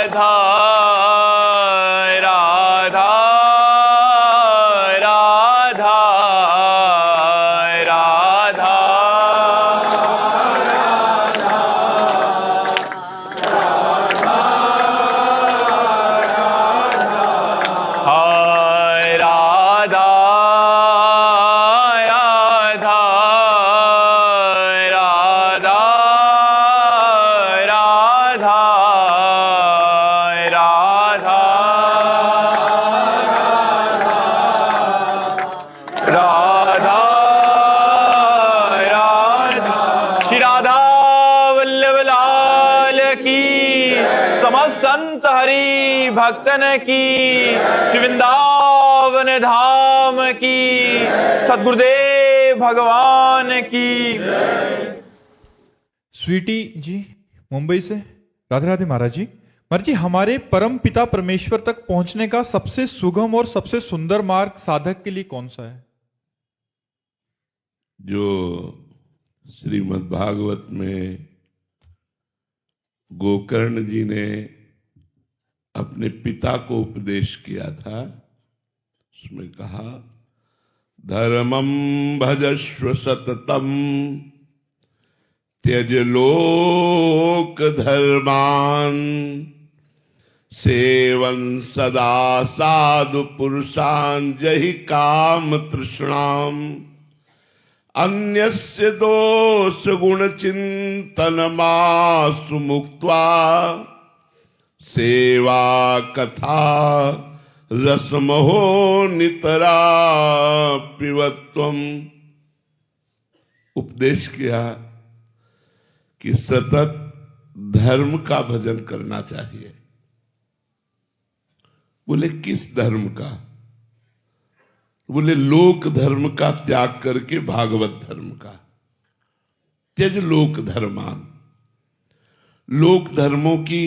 राधा राधा राधा हाय राधा राधा राधा राधा राधा राधा राधा श्री राधा वल्लभ लाल की, समस्त संत हरि भक्तन की, श्री वृंदावन धाम की, सद्गुरुदेव भगवान की। स्वीटी जी मुंबई से, राधे राधे महाराज जी। महाराज जी, हमारे परम पिता परमेश्वर तक पहुंचने का सबसे सुगम और सबसे सुंदर मार्ग साधक के लिए कौन सा है? जो श्रीमद् भागवत में गोकर्ण जी ने अपने पिता को उपदेश किया था, उसमें कहा धर्मं भजस्व सततम त्यज लोक धर्मान सेवन सदा साधु पुरुषान जहि काम तृष्णाम अन्यस्य दोष गुण चिंतन मासु मुक्त्वा सेवा कथा रसमहो नितरा पिबत्वम। उपदेश किया कि सतत धर्म का भजन करना चाहिए। बोले किस धर्म का? बोले लोक धर्म का त्याग करके भागवत धर्म का। त्यज लोक धर्मान। लोक धर्मों की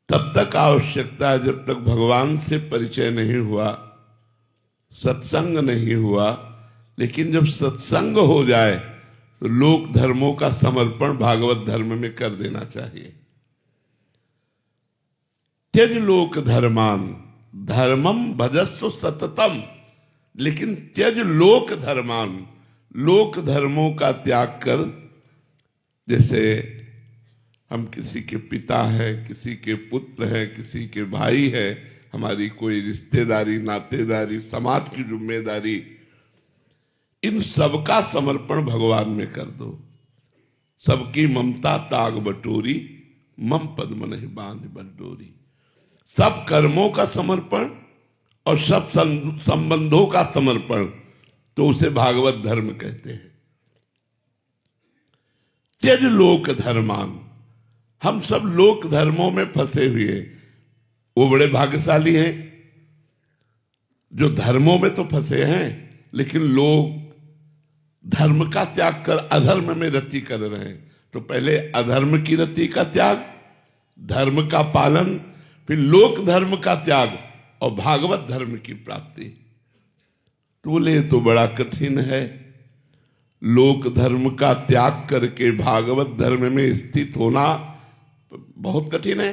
तब तक आवश्यकता है जब तक भगवान से परिचय नहीं हुआ, सत्संग नहीं हुआ। लेकिन जब सत्संग हो जाए तो लोक धर्मों का समर्पण भागवत धर्म में कर देना चाहिए। त्यज लोक धर्मान, धर्मम भजस्व सततम, लेकिन त्यज लोक धर्मान, लोक धर्मों का त्याग कर। जैसे हम किसी के पिता हैं, किसी के पुत्र हैं, किसी के भाई है, हमारी कोई रिश्तेदारी नातेदारी समाज की जिम्मेदारी, इन सबका समर्पण भगवान में कर दो। सबकी ममता ताग बटोरी, मम पद्म नहीं बांध बटोरी। सब कर्मों का समर्पण और सब संबंधों का समर्पण, तो उसे भागवत धर्म कहते हैं। त्यज लोक धर्मान। हम सब लोक धर्मों में फंसे हुए, वो बड़े भाग्यशाली हैं जो धर्मों में तो फंसे हैं, लेकिन लोग धर्म का त्याग कर अधर्म में रति कर रहे हैं। तो पहले अधर्म की रति का त्याग, धर्म का पालन, फिर लोक धर्म का त्याग और भागवत धर्म की प्राप्ति। तो बोले तो बड़ा कठिन है। लोक धर्म का त्याग करके भागवत धर्म में स्थित होना बहुत कठिन है,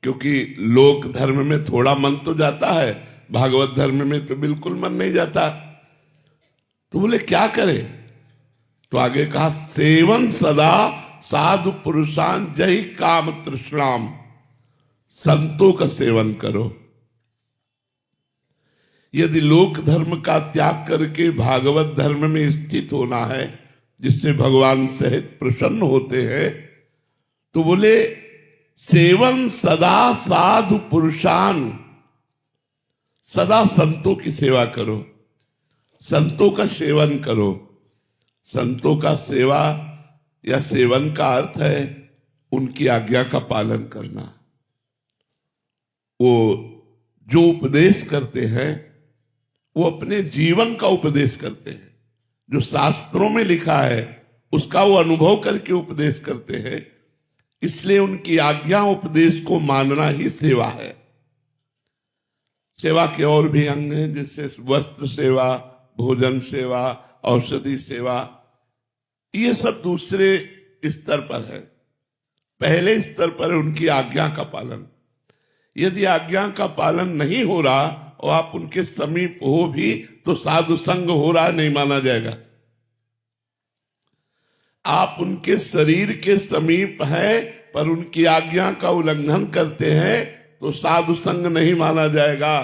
क्योंकि लोक धर्म में थोड़ा मन तो जाता है, भागवत धर्म में तो बिल्कुल मन नहीं जाता। तो बोले क्या करें? तो आगे कहा सेवन सदा साधु पुरुषान जय काम तृष्णाम। संतों का सेवन करो। यदि लोक धर्म का त्याग करके भागवत धर्म में स्थित होना है, जिससे भगवान सहित प्रसन्न होते हैं, तो बोले सेवन सदा साधु पुरुषान, सदा संतों की सेवा करो, संतों का सेवन करो। संतों का सेवा या सेवन का अर्थ है उनकी आज्ञा का पालन करना। वो जो उपदेश करते हैं वो अपने जीवन का उपदेश करते हैं। जो शास्त्रों में लिखा है उसका वो अनुभव करके उपदेश करते हैं। इसलिए उनकी आज्ञा उपदेश को मानना ही सेवा है। सेवा के और भी अंग हैं, जैसे वस्त्र सेवा, भोजन सेवा, औषधि सेवा, ये सब दूसरे स्तर पर है। पहले स्तर पर है उनकी आज्ञा का पालन। यदि आज्ञा का पालन नहीं हो रहा और आप उनके समीप हो भी तो साधु संग हो रहा नहीं माना जाएगा। आप उनके शरीर के समीप हैं पर उनकी आज्ञा का उल्लंघन करते हैं तो साधु संग नहीं माना जाएगा।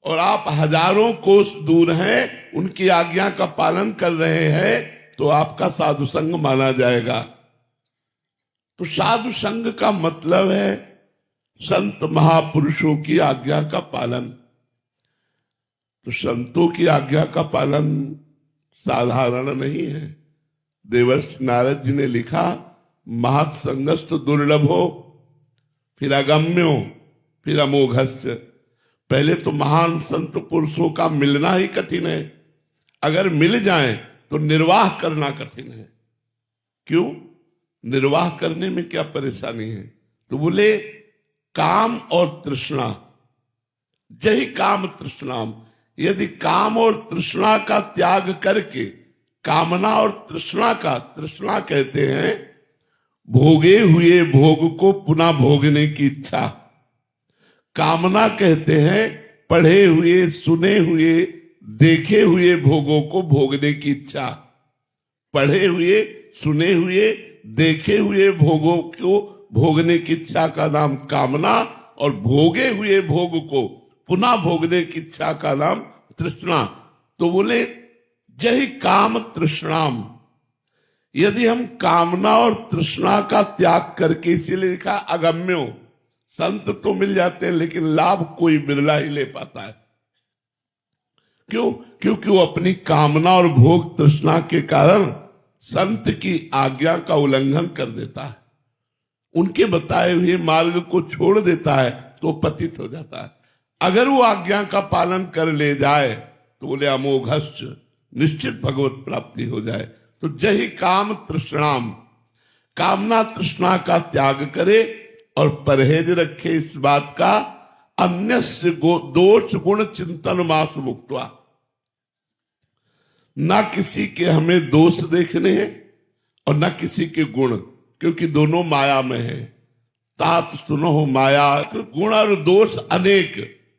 और आप हजारों कोस दूर हैं, उनकी आज्ञा का पालन कर रहे हैं तो आपका साधु संग माना जाएगा। तो साधु संग का मतलब है संत महापुरुषों की आज्ञा का पालन। तो संतों की आज्ञा का पालन साधारण नहीं है। देवर्षि नारद जी ने लिखा, महत् संगस्त दुर्लभो, फिर अगम्यो, फिर अमोघश्च। पहले तो महान संत पुरुषों का मिलना ही कठिन है, अगर मिल जाए तो निर्वाह करना कठिन है। क्यों? निर्वाह करने में क्या परेशानी है? तो बोले काम और तृष्णा, जही काम तृष्णाम। यदि काम और तृष्णा का त्याग करके, कामना और तृष्णा का, तृष्णा कहते हैं भोगे हुए भोग को पुनः भोगने की इच्छा, कामना कहते हैं पढ़े हुए, सुने हुए, देखे हुए भोगों को भोगने की इच्छा। पढ़े हुए, सुने हुए, देखे हुए भोगों को भोगने की इच्छा का नाम कामना, और भोगे हुए भोग को पुनः भोगने की इच्छा का नाम तृष्णा। तो बोले जही काम तृष्णाम। यदि हम कामना और तृष्णा का त्याग करके, इसीलिए लिखा अगम्यो, संत तो मिल जाते हैं लेकिन लाभ कोई बिरला ही ले पाता है। क्यों? क्योंकि वो अपनी कामना और भोग तृष्णा के कारण संत की आज्ञा का उल्लंघन कर देता है, उनके बताए हुए मार्ग को छोड़ देता है तो पतित हो जाता है। अगर वो आज्ञा का पालन कर ले जाए तो बोले अमोघश्च, निश्चित भगवत प्राप्ति हो जाए। तो जही काम तृष्णाम, कामना तृष्णा का त्याग करे और परहेज रखे इस बात का, अन्यस्य दोष गुण चिंतन मास मुक्त्वा। ना किसी के हमें दोष देखने हैं और ना किसी के गुण, क्योंकि दोनों माया में है। तात सुनो माया गुण और दोष अनेक,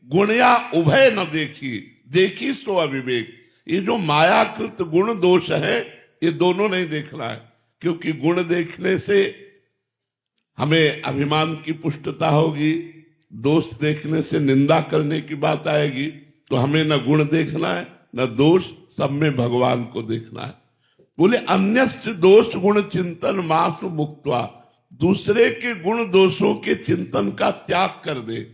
गुण या उभय न देखी, देखी सो अविवेक। ये जो मायाकृत गुण दोष है ये दोनों नहीं देखना है, क्योंकि गुण देखने से हमें अभिमान की पुष्टता होगी, दोष देखने से निंदा करने की बात आएगी। तो हमें न गुण देखना है न दोष, सब में भगवान को देखना है। बोले अन्यस्य दोष गुण चिंतन मासु मुक्त्वा, दूसरे के गुण दोषों के चिंतन का त्याग कर दे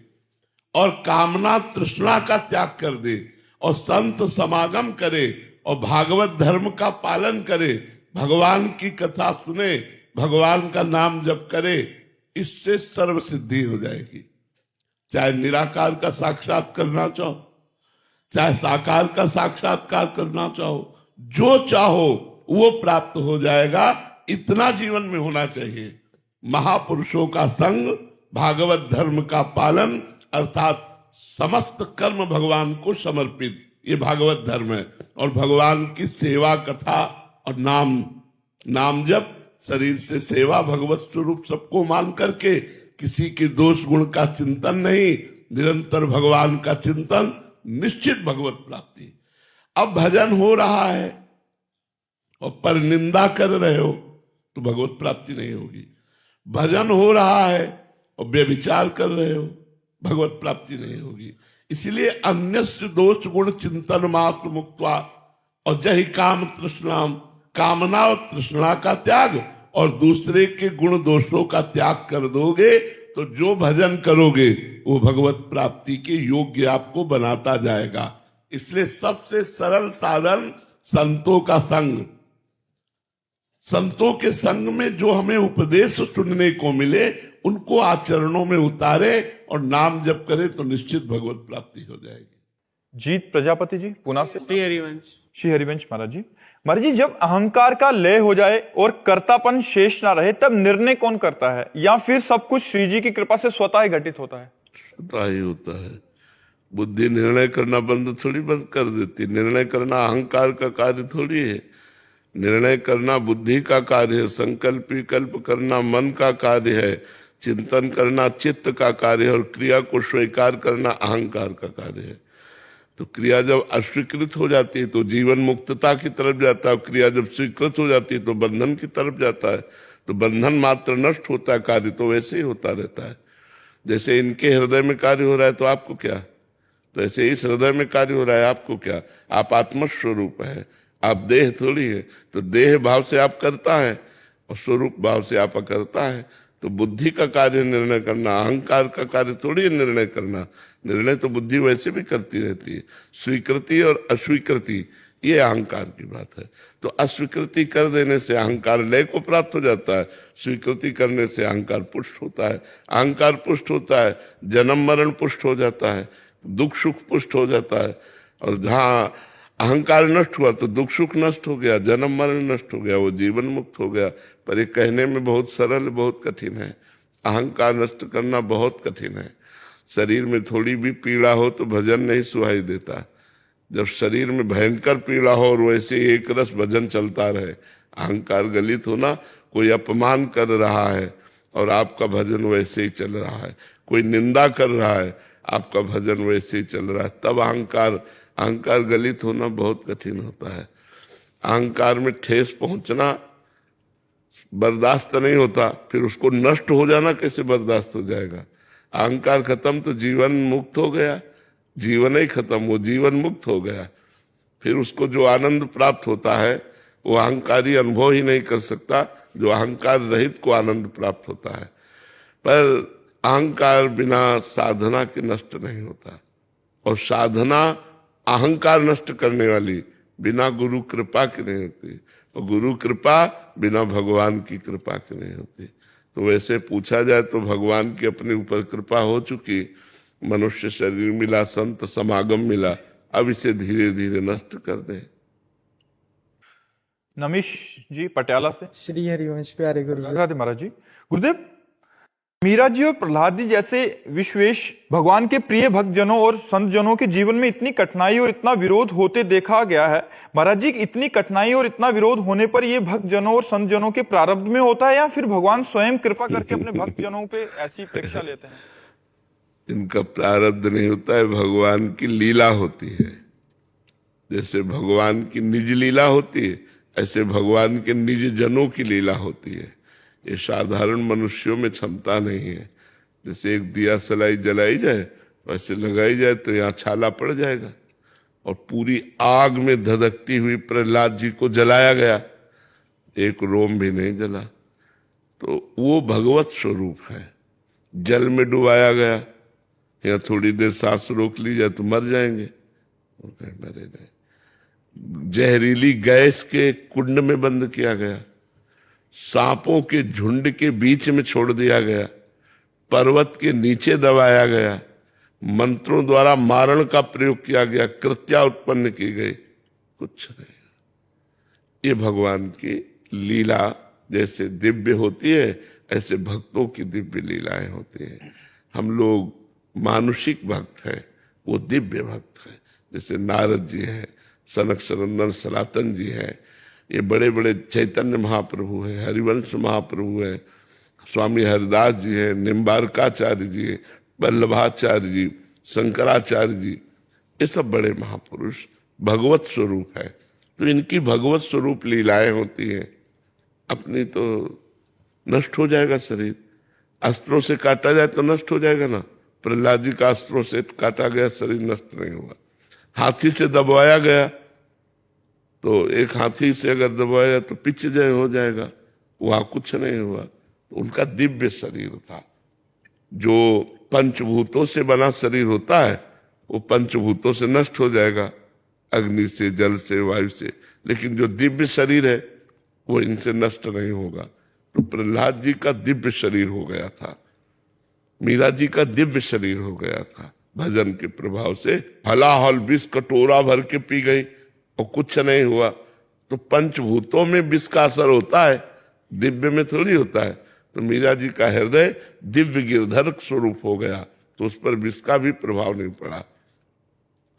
और कामना तृष्णा का त्याग कर दे और संत समागम करे और भागवत धर्म का पालन करे, भगवान की कथा सुने, भगवान का नाम जप करे, इससे सर्व सिद्धि हो जाएगी। चाहे निराकार का साक्षात करना चाहो, चाहे साकार का साक्षात्कार करना चाहो, जो चाहो वो प्राप्त हो जाएगा। इतना जीवन में होना चाहिए। महापुरुषों का संग, भागवत धर्म का पालन, अर्थात समस्त कर्म भगवान को समर्पित, ये भागवत धर्म है। और भगवान की सेवा कथा और नाम जप, शरीर से सेवा, भगवत स्वरूप सबको मान करके, किसी के दोष गुण का चिंतन नहीं, निरंतर भगवान का चिंतन, निश्चित भगवत प्राप्ति। अब भजन हो रहा है और पर निंदा कर रहे हो तो भगवत प्राप्ति नहीं होगी। भजन हो रहा है और व्यभिचार कर रहे हो, भगवत प्राप्ति नहीं होगी। इसलिए अन्यस्य दोष गुण चिंतन मात्र मुक्त्वा, और जही काम तृष्णाम, कामना और तृष्णा का त्याग और दूसरे के गुण दोषों का त्याग कर दोगे तो जो भजन करोगे वो भगवत प्राप्ति के योग्य आपको बनाता जाएगा। इसलिए सबसे सरल साधन संतों का संग। संतों के संग में जो हमें उपदेश सुनने को मिले उनको आचरणों में उतारे और नाम जप करे तो निश्चित भगवत प्राप्ति हो जाएगी। जीत प्रजापति जी पुणे से। श्री हरिवंश। श्री हरिवंश महाराज जी। महाराज जी, जब अहंकार का लय हो जाए और कर्तापन शेष ना रहे तब निर्णय कौन करता है, या फिर सब कुछ श्री जी की कृपा से स्वतः ही घटित होता है? स्वतः ही होता है। बुद्धि निर्णय करना बंद थोड़ी बंद कर देती। निर्णय करना अहंकार का कार्य थोड़ी है। निर्णय करना बुद्धि का कार्य है, संकल्प विकल्प करना मन का कार्य है, चिंतन करना चित्त का कार्य है और क्रिया को स्वीकार करना अहंकार का कार्य है। तो क्रिया जब अस्वीकृत हो जाती है तो जीवन मुक्तता की तरफ जाता है, क्रिया जब स्वीकृत हो जाती है तो बंधन की तरफ जाता है। तो बंधन मात्र नष्ट होता है, कार्य तो वैसे ही होता रहता है। जैसे इनके हृदय में कार्य हो रहा है तो आपको क्या, तो ऐसे इस हृदय में कार्य हो रहा है आपको क्या। आप आत्मस्वरूप है, आप देह थोड़ी है। तो देह भाव से आप करता है और स्वरूप भाव से आप करता है। तो बुद्धि का कार्य निर्णय करना, अहंकार का कार्य थोड़ी है निर्णय करना। निर्णय तो बुद्धि वैसे भी करती रहती है। स्वीकृति और अस्वीकृति ये अहंकार की बात है। तो अस्वीकृति कर देने से अहंकार लय को प्राप्त हो जाता है, स्वीकृति करने से अहंकार पुष्ट होता है। अहंकार पुष्ट होता है, जन्म मरण पुष्ट हो जाता है, दुख सुख पुष्ट हो जाता है। और जहाँ अहंकार नष्ट हुआ तो दुख सुख नष्ट हो गया, जन्म मरण नष्ट हो गया, वो जीवन मुक्त हो गया। पर ये कहने में बहुत सरल, बहुत कठिन है। अहंकार नष्ट करना बहुत कठिन है। शरीर में थोड़ी भी पीड़ा हो तो भजन नहीं सुहाई देता। जब शरीर में भयंकर पीड़ा हो और वैसे एक रस भजन चलता रहे, अहंकार गलित होना, कोई अपमान कर रहा है और आपका भजन वैसे ही चल रहा है, कोई निंदा कर रहा है, आपका भजन वैसे ही चल रहा है, तब अहंकार गलित होना बहुत कठिन होता है। अहंकार में ठेस पहुंचना बर्दाश्त नहीं होता, फिर उसको नष्ट हो जाना कैसे बर्दाश्त हो जाएगा। अहंकार खत्म तो जीवन मुक्त हो गया, जीवन ही खत्म, वो जीवन मुक्त हो गया। फिर उसको जो आनंद प्राप्त होता है वो अहंकारी अनुभव ही नहीं कर सकता, जो अहंकार रहित को आनंद प्राप्त होता है। पर अहंकार बिना साधना के नष्ट नहीं होता, और साधना अहंकार नष्ट करने वाली बिना गुरु कृपा की नहीं होती, और गुरु कृपा बिना भगवान की कृपा की नहीं होती। तो वैसे पूछा जाए तो भगवान की अपने ऊपर कृपा हो चुकी, मनुष्य शरीर मिला, संत समागम मिला, अब इसे धीरे धीरे नष्ट कर दे। नमिश जी पटियाला से। श्री हरिवंश प्यारे गुरु जी। राधे महाराज जी। गुरुदेव, मीरा जी और प्रहलाद जी जैसे विश्वेश भगवान के प्रिय भक्तजनों और संत जनों के जीवन में इतनी कठिनाई और इतना विरोध होते देखा गया है। महाराज जी, इतनी कठिनाई और इतना विरोध होने पर ये भक्तजनों और संत जनों के प्रारब्ध में होता है या फिर भगवान स्वयं कृपा करके अपने भक्तजनों पे ऐसी परीक्षा लेते हैं? इनका प्रारब्ध नहीं होता है, भगवान की लीला होती है। जैसे भगवान की निज लीला होती है, ऐसे भगवान के निज जनों की लीला होती है। ये साधारण मनुष्यों में क्षमता नहीं है। जैसे एक दिया सलाई जलाई जाए, वैसे लगाई जाए तो यहाँ छाला पड़ जाएगा। और पूरी आग में धधकती हुई प्रहलाद जी को जलाया गया, एक रोम भी नहीं जला। तो वो भगवत स्वरूप है। जल में डुबाया गया, यहाँ थोड़ी देर सांस रोक ली जाए तो मर जाएंगे, मरे नहीं। जहरीली गैस के कुंड में बंद किया गया, सांपों के झुंड के बीच में छोड़ दिया गया, पर्वत के नीचे दबाया गया, मंत्रों द्वारा मारण का प्रयोग किया गया, कृत्या उत्पन्न की गई, कुछ नहीं। ये भगवान की लीला जैसे दिव्य होती है, ऐसे भक्तों की दिव्य लीलाएं होती है। हम लोग मानुषिक भक्त है, वो दिव्य भक्त है। जैसे नारद जी हैं, सनक सनंदन सनातन जी हैं, ये बड़े बड़े चैतन्य महाप्रभु हैं, हरिवंश महाप्रभु हैं, स्वामी हरिदास जी हैं, निम्बारकाचार्य जी हैं, वल्लभाचार्य जी, शंकराचार्य जी, ये सब बड़े महापुरुष भगवत स्वरूप है। तो इनकी भगवत स्वरूप लीलाएं होती हैं। अपनी तो नष्ट हो जाएगा शरीर, अस्त्रों से काटा जाए तो नष्ट हो जाएगा ना। प्रहलाद जी का अस्त्रों से काटा गया शरीर नष्ट नहीं हुआ। हाथी से दबाया गया तो एक हाथी से अगर दबाया तो पिच जय हो जाएगा, वहां कुछ नहीं हुआ। तो उनका दिव्य शरीर था। जो पंचभूतों से बना शरीर होता है वो पंचभूतों से नष्ट हो जाएगा, अग्नि से, जल से, वायु से, लेकिन जो दिव्य शरीर है वो इनसे नष्ट नहीं होगा। तो प्रहलाद जी का दिव्य शरीर हो गया था, मीरा जी का दिव्य शरीर हो गया था। भजन के प्रभाव से हलाहल विष कटोरा भर के पी गई और कुछ नहीं हुआ। तो पंचभूतों में विष का असर होता है, दिव्य में थोड़ी होता है। तो मीरा जी का हृदय दिव्य गिरधर स्वरूप हो गया, तो उस पर विष का भी प्रभाव नहीं पड़ा।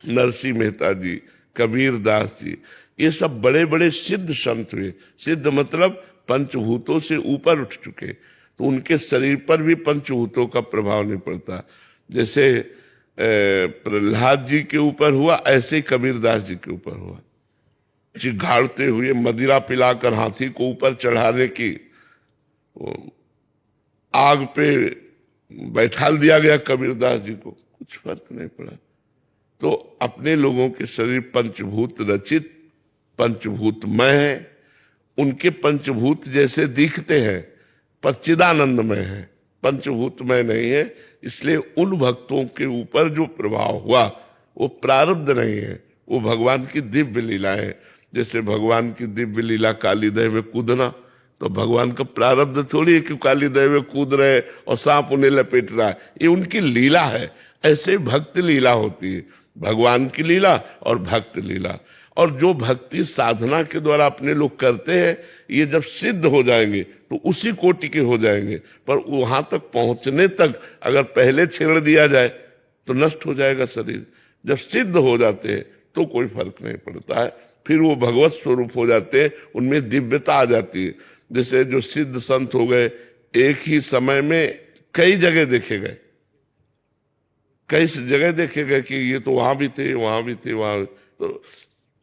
नरसिंह मेहता जी, कबीर दास जी, ये सब बड़े बड़े सिद्ध संत हुए। सिद्ध मतलब पंचभूतों से ऊपर उठ चुके, तो उनके शरीर पर भी पंचभूतों का प्रभाव नहीं पड़ता। जैसे प्रहलाद जी के ऊपर हुआ, ऐसे ही कबीरदास जी के ऊपर हुआ। चिघाड़ते हुए मदिरा पिलाकर हाथी को ऊपर चढ़ाने की आग पे बैठाल दिया गया कबीरदास जी को, कुछ फर्क नहीं पड़ा। तो अपने लोगों के शरीर पंचभूत रचित, पंचभूतमय है। उनके पंचभूत जैसे दिखते हैं पर चिदानंदमय है, पंचभूतमय नहीं है। इसलिए उन भक्तों के ऊपर जो प्रभाव हुआ वो प्रारब्ध नहीं है, वो भगवान की दिव्य लीला है। जैसे भगवान की दिव्य लीला काली दह में कूदना, तो भगवान का प्रारब्ध थोड़ी है कि काली दह में कूद रहे और सांप उन्हें लपेट रहा है, ये उनकी लीला है। ऐसे भक्त लीला होती है, भगवान की लीला और भक्त लीला। और जो भक्ति साधना के द्वारा अपने लोग करते हैं, ये जब सिद्ध हो जाएंगे तो उसी कोटि के हो जाएंगे। पर वहां तक पहुंचने तक अगर पहले छेड़ दिया जाए तो नष्ट हो जाएगा शरीर। जब सिद्ध हो जाते हैं तो कोई फर्क नहीं पड़ता है, फिर वो भगवत स्वरूप हो जाते हैं, उनमें दिव्यता आ जाती है। जैसे जो सिद्ध संत हो गए, एक ही समय में कई जगह देखे गए, कई जगह देखे गए कि ये तो वहां भी थे, वहां भी थे, वहां। तो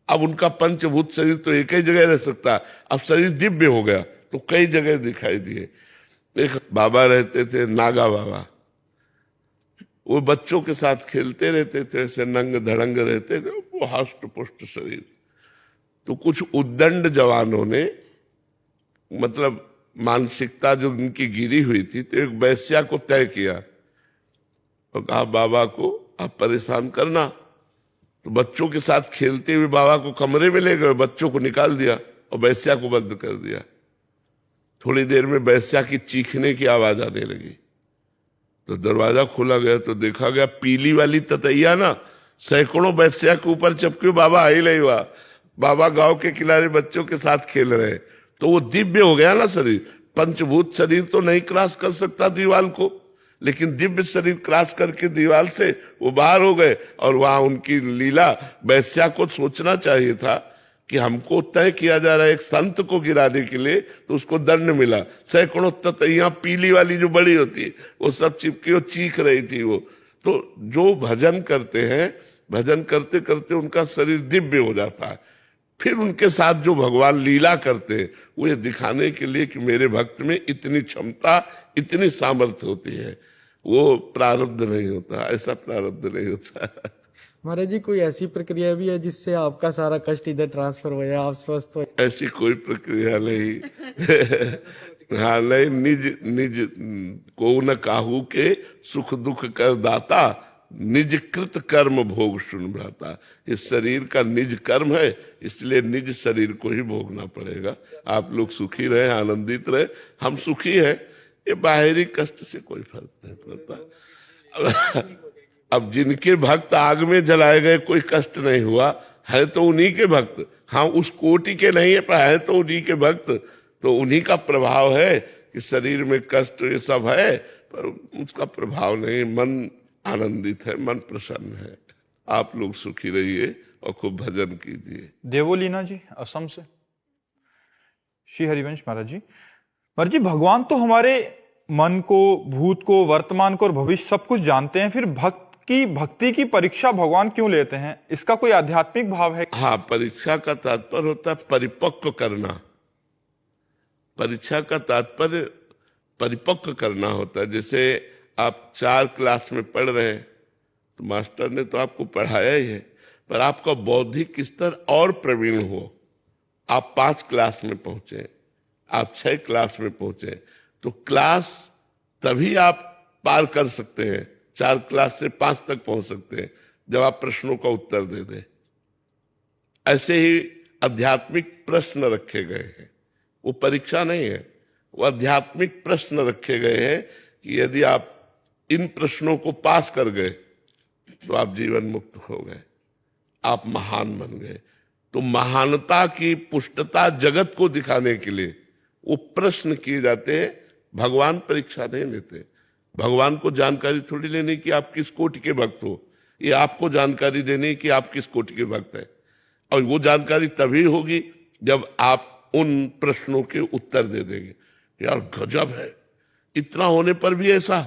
अब उनका पंचभूत शरीर तो एक ही जगह रह सकता, अब शरीर दिव्य हो गया तो कई जगह दिखाई दिए। एक बाबा रहते थे, नागा बाबा, वो बच्चों के साथ खेलते रहते थे, ऐसे नंग धड़ंग रहते थे, वो हष्ट पुष्ट शरीर। तो कुछ उद्दंड जवानों ने, मतलब मानसिकता जो उनकी गिरी हुई थी, तो एक वैश्या को तय किया और कहा बाबा को आप परेशान करना। तो बच्चों के साथ खेलते हुए बाबा को कमरे में ले गए, बच्चों को निकाल दिया और वैश्या को बंद कर दिया। थोड़ी देर में वैश्या की चीखने की आवाज आने लगी, तो दरवाजा खोला गया तो देखा गया पीली वाली ततैया ना सैकड़ों वैश्या के ऊपर चपके, बाबा आई नहीं हुआ। बाबा गांव के किनारे बच्चों के साथ खेल रहे, तो वो दिव्य हो गया ना शरीर। पंचभूत शरीर तो नहीं क्रॉस कर सकता दीवाल को, लेकिन दिव्य शरीर क्रॉस करके दीवार से वो बाहर हो गए। और वहां उनकी लीला, वैश्या को सोचना चाहिए था कि हमको तय किया जा रहा है एक संत को गिराने के लिए, तो उसको दंड मिला। सैकड़ों ततैया पीली वाली जो बड़ी होती है वो सब चिपकी और चीख रही थी वो। तो जो भजन करते हैं, भजन करते करते उनका शरीर दिव्य हो जाता है। फिर उनके साथ जो भगवान लीला करते हैं, वो ये दिखाने के लिए कि मेरे भक्त में इतनी क्षमता, इतनी सामर्थ्य होती है। वो प्रारब्ध नहीं होता, ऐसा प्रारब्ध नहीं होता। महाराज जी, कोई ऐसी प्रक्रिया भी है जिससे आपका सारा कष्ट इधर ट्रांसफर हो जाए, आप स्वस्थ हो? ऐसी कोई प्रक्रिया नहीं। हाँ नहीं, निज को न काहू के सुख दुख कर दाता, निज कृत कर्म भोग सुन भ्राता। इस शरीर का निज कर्म है, इसलिए निज शरीर को ही भोगना पड़ेगा। आप लोग सुखी रहे, आनंदित रहे, हम सुखी हैं, ये बाहरी कष्ट से कोई फर्क नहीं पड़ता। अब जिनके भक्त आग में जलाए गए कोई कष्ट नहीं हुआ, है तो उन्हीं के भक्त। हाँ, उस कोटि के नहीं है, पर है तो उन्हीं के भक्त, तो उन्हीं का प्रभाव है कि शरीर में कष्ट ये सब है, पर उसका प्रभाव नहीं। मन आनंदित है, मन प्रसन्न है। आप लोग सुखी रहिए और खूब भजन कीजिए। देवोलीना जी असम से। श्री हरिवंश महाराज जी, भगवान तो हमारे मन को, भूत को, वर्तमान को और भविष्य सब कुछ जानते हैं, फिर भक्ति की परीक्षा भगवान क्यों लेते हैं? इसका कोई आध्यात्मिक भाव है? हाँ, परीक्षा का तात्पर्य होता है परिपक्व करना। परीक्षा का तात्पर्य परिपक्व करना होता है। जैसे आप 4 क्लास में पढ़ रहे हैं, तो मास्टर ने तो आपको पढ़ाया ही है, पर आपका बौद्धिक स्तर और प्रवीण हो। आप 5 क्लास में पहुंचे, आप 6 क्लास में पहुंचे, तो क्लास तभी आप पार कर सकते हैं, 4 क्लास से 5 तक पहुंच सकते हैं, जब आप प्रश्नों का उत्तर दे दें। ऐसे ही आध्यात्मिक प्रश्न रखे गए हैं, वो परीक्षा नहीं है, वो आध्यात्मिक प्रश्न रखे गए हैं कि यदि आप इन प्रश्नों को पास कर गए तो आप जीवन मुक्त हो गए, आप महान बन गए। तो महानता की पुष्टता जगत को दिखाने के लिए वो प्रश्न किए जाते हैं। भगवान परीक्षा नहीं लेते। भगवान को जानकारी थोड़ी लेनी कि आप किस कोटि के भक्त हो, ये आपको जानकारी देनी कि आप किस कोटि के भक्त हैं। और वो जानकारी तभी होगी जब आप उन प्रश्नों के उत्तर दे देंगे। यार गजब है, इतना होने पर भी ऐसा,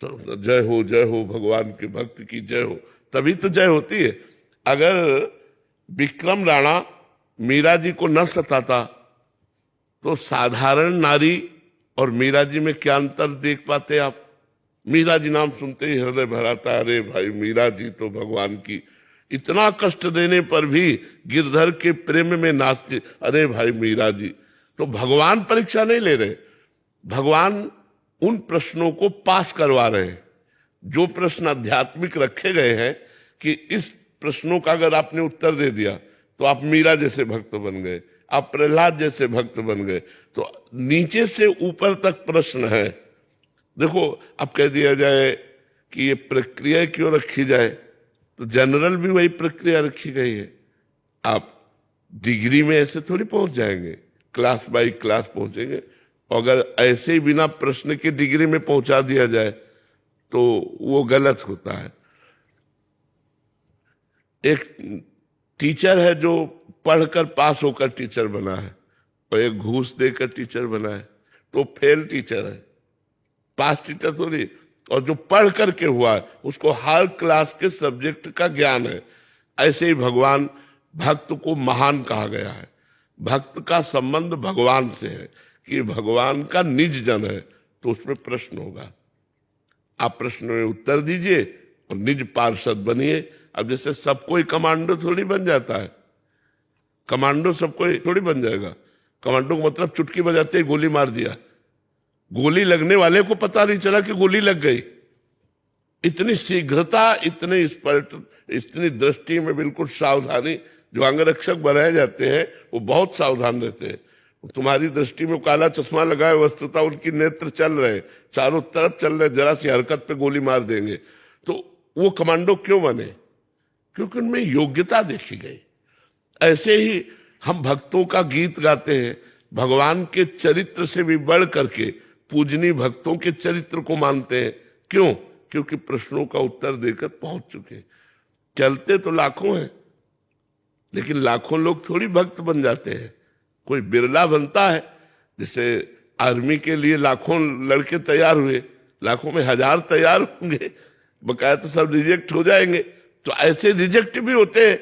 तो जय हो भगवान के भक्त की जय हो, तभी तो जय होती है। अगर विक्रम राणा मीरा जी को न सताता तो साधारण नारी और मीरा जी में क्या अंतर देख पाते आप? मीरा जी नाम सुनते ही हृदय भराता, अरे भाई मीरा जी तो भगवान की, इतना कष्ट देने पर भी गिरधर के प्रेम में नाचते, अरे भाई मीरा जी। तो भगवान परीक्षा नहीं ले रहे, भगवान उन प्रश्नों को पास करवा रहे हैं। जो प्रश्न आध्यात्मिक रखे गए हैं कि इस प्रश्नों का अगर आपने उत्तर दे दिया तो आप मीरा जैसे भक्त बन गए, आप प्रहलाद जैसे भक्त बन गए। तो नीचे से ऊपर तक प्रश्न है। देखो, अब कह दिया जाए कि ये प्रक्रिया क्यों रखी जाए, तो जनरल भी वही प्रक्रिया रखी गई है। आप डिग्री में ऐसे थोड़ी पहुंच जाएंगे, क्लास बाय क्लास पहुंचेंगे। अगर ऐसे ही बिना प्रश्न के डिग्री में पहुंचा दिया जाए तो वो गलत होता है। एक टीचर है जो पढ़कर पास होकर टीचर बना है, और एक घूस देकर टीचर बना है, तो फेल टीचर है, पास टीचर थोड़ी। और जो पढ़ करके हुआ है उसको हर क्लास के सब्जेक्ट का ज्ञान है। ऐसे ही भगवान, भक्त को महान कहा गया है। भक्त का संबंध भगवान से है कि भगवान का निज जन है, तो उसमें प्रश्न होगा। आप प्रश्न में उत्तर दीजिए और निज पार्षद बनिए। अब जैसे सब कोई कमांडो थोड़ी बन जाता है, कमांडो सब कोई थोड़ी बन जाएगा। कमांडो का मतलब चुटकी बजाते ही गोली मार दिया, गोली लगने वाले को पता नहीं चला कि गोली लग गई। इतनी शीघ्रता, इतने स्पष्ट, इतनी दृष्टि में बिल्कुल सावधानी। जो अंगरक्षक बनाए जाते हैं वो बहुत सावधान रहते हैं। तुम्हारी दृष्टि में काला चश्मा लगाए, वस्तुतः उनकी नेत्र चल रहे, चारों तरफ चल रहे, जरा सी हरकत पे गोली मार देंगे। तो वो कमांडो क्यों बने? क्योंकि उनमें योग्यता देखी गई। ऐसे ही हम भक्तों का गीत गाते हैं, भगवान के चरित्र से भी बढ़ करके पूजनीय भक्तों के चरित्र को मानते हैं। क्यों? क्योंकि प्रश्नों का उत्तर देकर पहुंच चुके। चलते तो लाखों हैं, लेकिन लाखों लोग थोड़ी भक्त बन जाते हैं, कोई बिरला बनता है। जैसे आर्मी के लिए लाखों लड़के तैयार हुए, लाखों में हजार तैयार होंगे, बकाया तो सब रिजेक्ट हो जाएंगे। तो ऐसे रिजेक्ट भी होते हैं,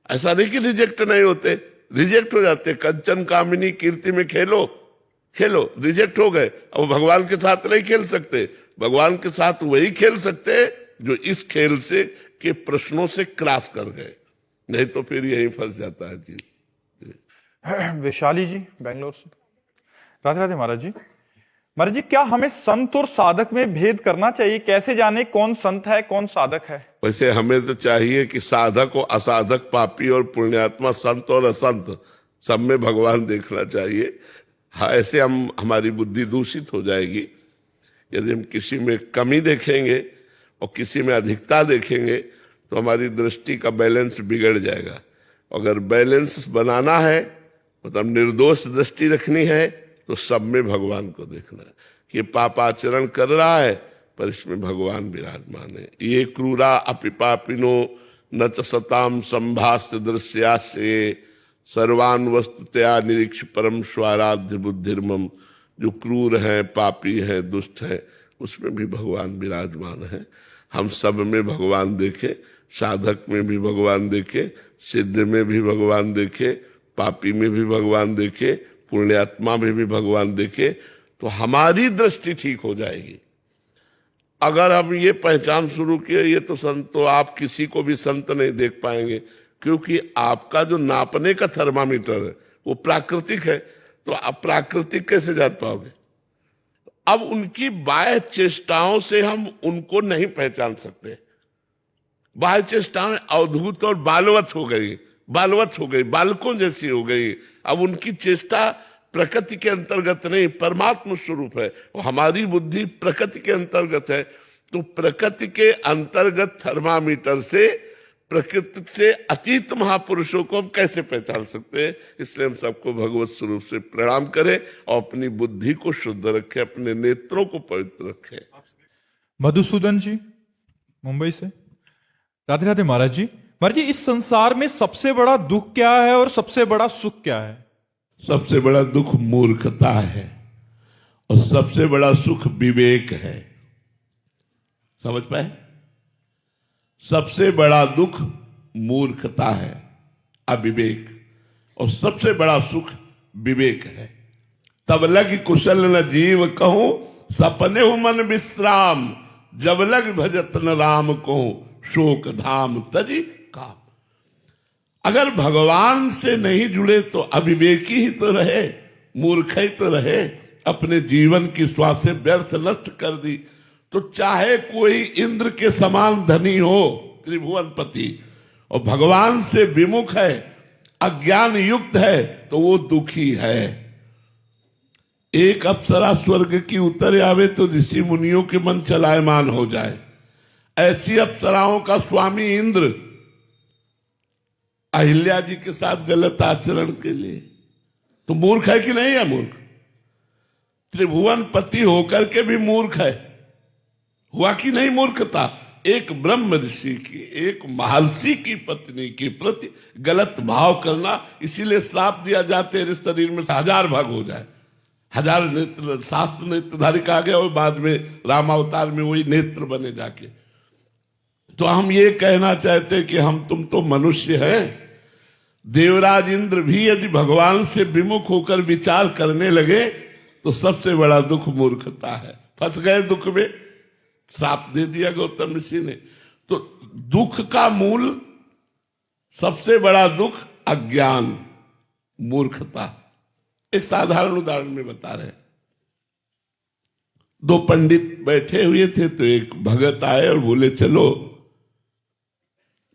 ऐसा नहीं कि रिजेक्ट नहीं होते, रिजेक्ट हो जाते। कंचन कामिनी कीर्ति में खेलो, रिजेक्ट हो गए। अब भगवान के साथ नहीं खेल सकते, भगवान के साथ वही खेल सकते हैं जो इस खेल से के प्रश्नों से क्रॉस कर गए, नहीं तो फिर यही फंस जाता है जी। वैशाली जी बेंगलोर से, राधे राधे महाराज जी। महाराज जी, क्या हमें संत और साधक में भेद करना चाहिए? कैसे जाने कौन संत है कौन साधक है? वैसे हमें तो चाहिए कि साधक और असाधक, पापी और पुण्यात्मा, संत और असंत, सब में भगवान देखना चाहिए। हाँ, ऐसे हमारी बुद्धि दूषित हो जाएगी। यदि हम किसी में कमी देखेंगे और किसी में अधिकता देखेंगे तो हमारी दृष्टि का बैलेंस बिगड़ जाएगा। अगर बैलेंस बनाना है, मतलब निर्दोष दृष्टि रखनी है, तो सब में भगवान को देखना है कि पाप आचरण कर रहा है पर इसमें भगवान विराजमान है। ये क्रूरा अपिपापिनो न च सताम संभास्य दृश्यास्य सर्वान वस्तुतया निरीक्ष परम स्वाराध्य बुद्धिर्मम। जो क्रूर है, पापी है, दुष्ट है, उसमें भी भगवान विराजमान है। हम सब में भगवान देखें, साधक में भी भगवान देखें, सिद्ध में भी भगवान देखें, पापी में भी भगवान देखें, पुण्यात्मा में भी भगवान देखें, तो हमारी दृष्टि ठीक हो जाएगी। अगर हम ये पहचान शुरू किए ये तो संत, तो आप किसी को भी संत नहीं देख पाएंगे, क्योंकि आपका जो नापने का थर्मामीटर है वो प्राकृतिक है। तो आप प्राकृतिक कैसे जान पाओगे? अब उनकी बाह्य चेष्टाओं से हम उनको नहीं पहचान सकते। बाह्य चेष्टाएं अवधूत और बालवत हो गई, बालकों जैसी हो गई। अब उनकी चेष्टा प्रकृति के अंतर्गत नहीं, परमात्मा स्वरूप है, और हमारी बुद्धि प्रकृति के अंतर्गत है। तो प्रकृति के अंतर्गत थर्मामीटर से प्रकृति से अतीत महापुरुषों को हम कैसे पहचान सकते हैं? इसलिए हम सबको भगवत स्वरूप से प्रणाम करें और अपनी बुद्धि को शुद्ध रखें, अपने नेत्रों को पवित्र रखें। मधुसूदन जी मुंबई से, राधे राधे महाराज जी। महाराज जी, इस संसार में सबसे बड़ा दुख क्या है और सबसे बड़ा सुख क्या है? सबसे बड़ा दुख मूर्खता है और सबसे बड़ा सुख विवेक है। समझ पाए? सबसे बड़ा दुख मूर्खता है, अविवेक, और सबसे बड़ा सुख विवेक है। तब लग कुशल न जीव कहूं, सपने हो मन विश्राम, जब लग भजत न राम कहूं, शोक धाम तजी काम। अगर भगवान से नहीं जुड़े तो अविवेकी ही तो रहे, मूर्ख ही तो रहे, अपने जीवन की स्वास्थ्य व्यर्थ नष्ट कर दी। तो चाहे कोई इंद्र के समान धनी हो, त्रिभुवनपति, और भगवान से विमुख है, अज्ञान युक्त है, तो वो दुखी है। एक अप्सरा स्वर्ग की उतर आवे तो ऋषि मुनियों के मन चलायमान हो जाए। ऐसी अप्सराओं का स्वामी इंद्र अहिल्या जी के साथ गलत आचरण के लिए तो मूर्ख है कि नहीं है? मूर्ख। त्रिभुवनपति होकर के भी मूर्ख है। हुआ कि नहीं मूर्खता? एक ब्रह्म ऋषि की, एक महर्षि की पत्नी के प्रति गलत भाव करना, इसीलिए श्राप दिया जाते हैं शरीर में 1000 भाग हो जाए, 1000 नेत्र, शास्त्र नेत्रधारी कहा गया, और बाद में रामावतार में वही नेत्र बने जाके। तो हम ये कहना चाहते हैं कि हम तुम तो मनुष्य हैं। देवराज इंद्र भी यदि भगवान से विमुख होकर विचार करने लगे तो सबसे बड़ा दुख मूर्खता है। फंस गए दुख में, श्राप दे दिया गौतम ऋषि ने। तो दुख का मूल, सबसे बड़ा दुख अज्ञान, मूर्खता। एक साधारण उदाहरण में बता रहे। 2 पंडित बैठे हुए थे तो एक भगत आए और बोले चलो